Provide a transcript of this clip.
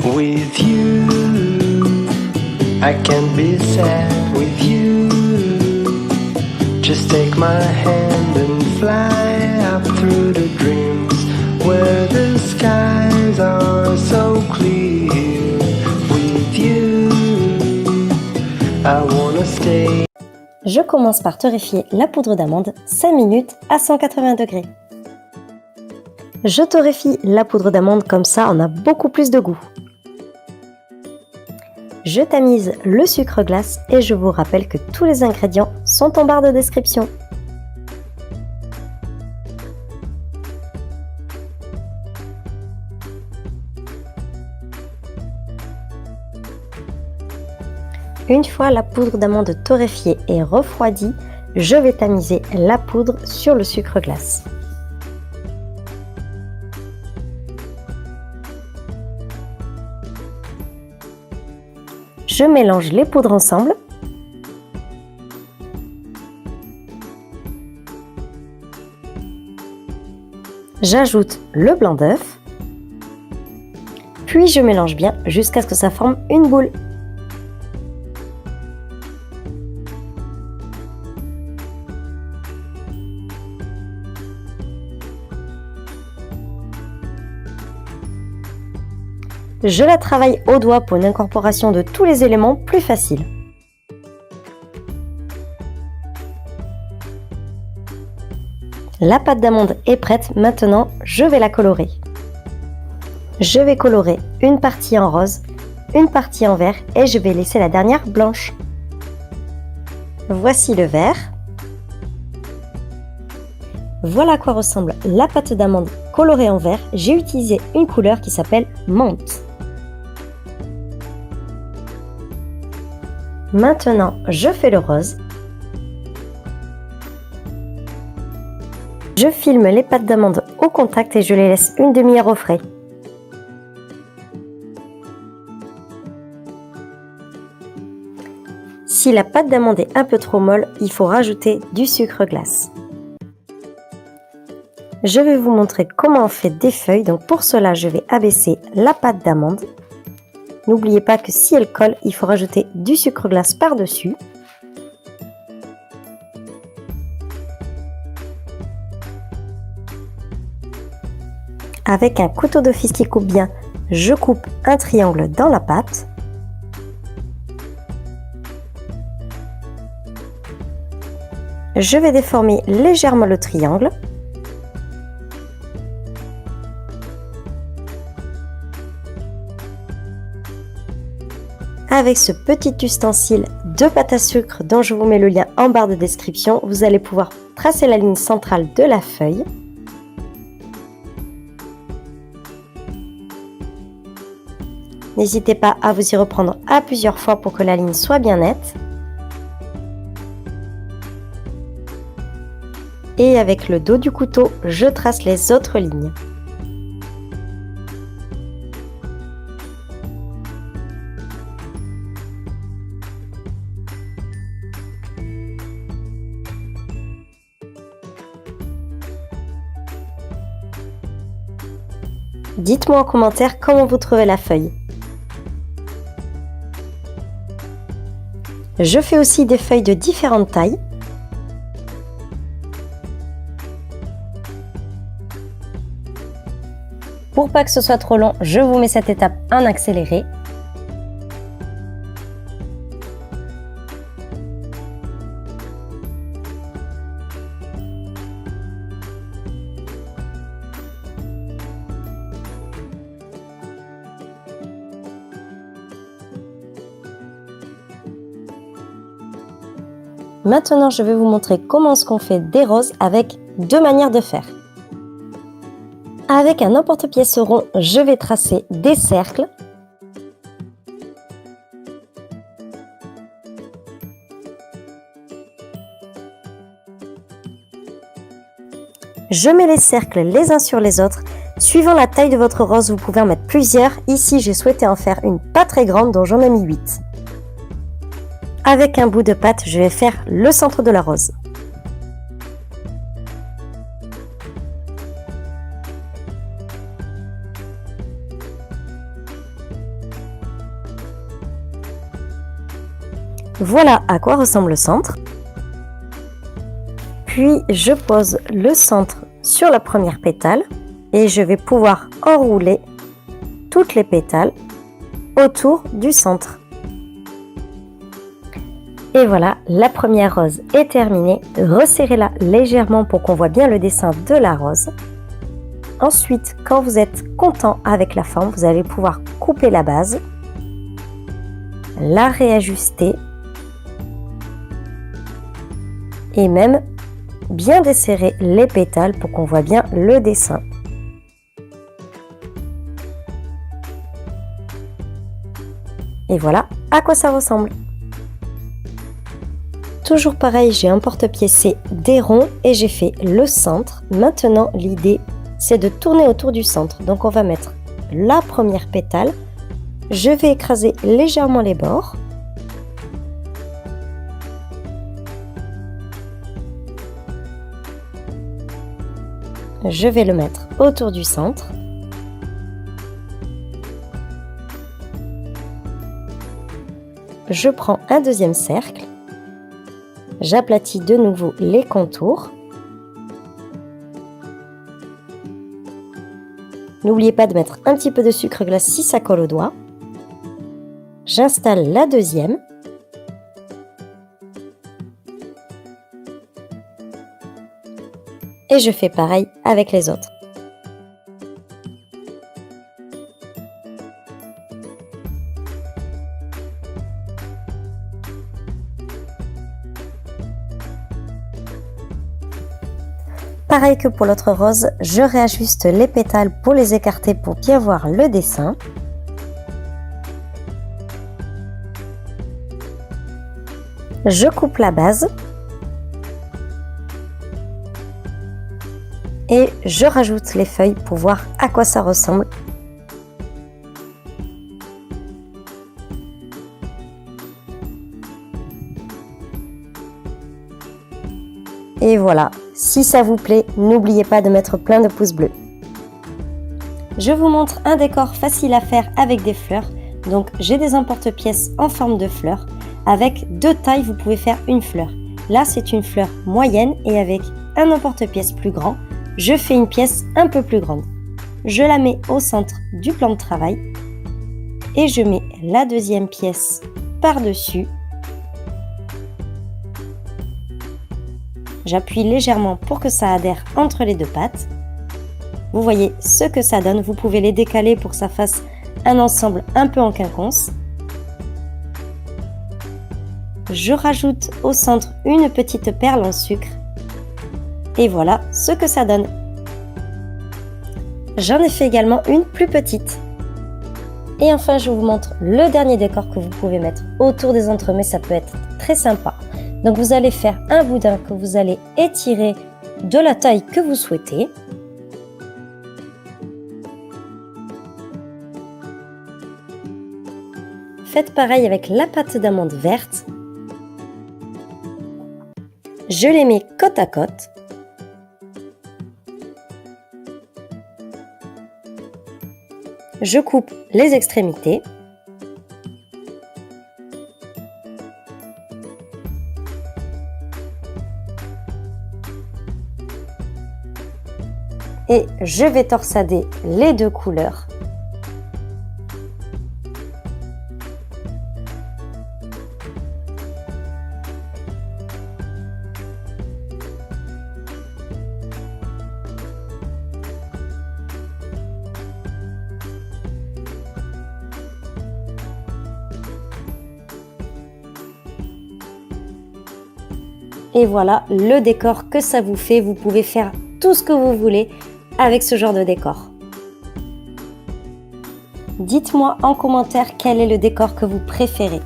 With you, I can't be sad with you. Just take my hand and fly up through the dreams where the skies are so clear. With you, I wanna stay. Je commence par torréfier la poudre d'amande 5 minutes à 180 degrés. Je torréfie la poudre d'amande comme ça, on a beaucoup plus de goût. Je tamise le sucre glace et je vous rappelle que tous les ingrédients sont en barre de description. Une fois la poudre d'amande torréfiée et refroidie, je vais tamiser la poudre sur le sucre glace. Je mélange les poudres ensemble. J'ajoute le blanc d'œuf. Puis je mélange bien jusqu'à ce que ça forme une boule. Je la travaille au doigt pour une incorporation de tous les éléments plus facile. La pâte d'amande est prête, maintenant je vais la colorer. Je vais colorer une partie en rose, une partie en vert et je vais laisser la dernière blanche. Voici le vert. Voilà à quoi ressemble la pâte d'amande colorée en vert. J'ai utilisé une couleur qui s'appelle menthe. Maintenant, je fais le rose. Je filme les pâtes d'amande au contact et je les laisse une demi-heure au frais. Si la pâte d'amande est un peu trop molle, il faut rajouter du sucre glace. Je vais vous montrer comment on fait des feuilles. Donc pour cela, je vais abaisser la pâte d'amande. N'oubliez pas que si elle colle, il faut rajouter du sucre glace par-dessus. Avec un couteau d'office qui coupe bien, je coupe un triangle dans la pâte. Je vais déformer légèrement le triangle. Avec ce petit ustensile de pâte à sucre dont je vous mets le lien en barre de description, vous allez pouvoir tracer la ligne centrale de la feuille. N'hésitez pas à vous y reprendre à plusieurs fois pour que la ligne soit bien nette. Et avec le dos du couteau, je trace les autres lignes. Dites-moi en commentaire comment vous trouvez la feuille. Je fais aussi des feuilles de différentes tailles. Pour pas que ce soit trop long, je vous mets cette étape en accéléré. Maintenant, je vais vous montrer comment est-ce qu'on fait des roses avec deux manières de faire. Avec un emporte-pièce rond, je vais tracer des cercles. Je mets les cercles les uns sur les autres. Suivant la taille de votre rose, vous pouvez en mettre plusieurs. Ici, j'ai souhaité en faire une pas très grande, donc j'en ai mis 8. Avec un bout de pâte, je vais faire le centre de la rose. Voilà à quoi ressemble le centre. Puis je pose le centre sur la première pétale et je vais pouvoir enrouler toutes les pétales autour du centre. Et voilà, la première rose est terminée. Resserrez-la légèrement pour qu'on voit bien le dessin de la rose. Ensuite, quand vous êtes content avec la forme, vous allez pouvoir couper la base, la réajuster et même bien desserrer les pétales pour qu'on voit bien le dessin. Et voilà à quoi ça ressemble. Toujours pareil, j'ai un porte-pièce des ronds et j'ai fait le centre. Maintenant, l'idée, c'est de tourner autour du centre. Donc on va mettre la première pétale. Je vais écraser légèrement les bords. Je vais le mettre autour du centre. Je prends un deuxième cercle. J'aplatis de nouveau les contours. N'oubliez pas de mettre un petit peu de sucre glace si ça colle au doigt. J'installe la deuxième. Et je fais pareil avec les autres. Pareil que pour l'autre rose, je réajuste les pétales pour les écarter pour bien voir le dessin. Je coupe la base. Et je rajoute les feuilles pour voir à quoi ça ressemble. Et voilà, si ça vous plaît, n'oubliez pas de mettre plein de pouces bleus. Je vous montre un décor facile à faire avec des fleurs. Donc j'ai des emporte-pièces en forme de fleurs. Avec deux tailles, vous pouvez faire une fleur. Là, c'est une fleur moyenne et avec un emporte-pièce plus grand, je fais une pièce un peu plus grande. Je la mets au centre du plan de travail et je mets la deuxième pièce par-dessus. J'appuie légèrement pour que ça adhère entre les deux pattes. Vous voyez ce que ça donne. Vous pouvez les décaler pour que ça fasse un ensemble un peu en quinconce. Je rajoute au centre une petite perle en sucre. Et voilà ce que ça donne. J'en ai fait également une plus petite. Et enfin, je vous montre le dernier décor que vous pouvez mettre autour des entremets. Ça peut être très sympa. Donc vous allez faire un boudin que vous allez étirer de la taille que vous souhaitez. Faites pareil avec la pâte d'amande verte. Je les mets côte à côte. Je coupe les extrémités. Et je vais torsader les deux couleurs. Et voilà le décor que ça vous fait. Vous pouvez faire tout ce que vous voulez avec ce genre de décor. Dites-moi en commentaire quel est le décor que vous préférez.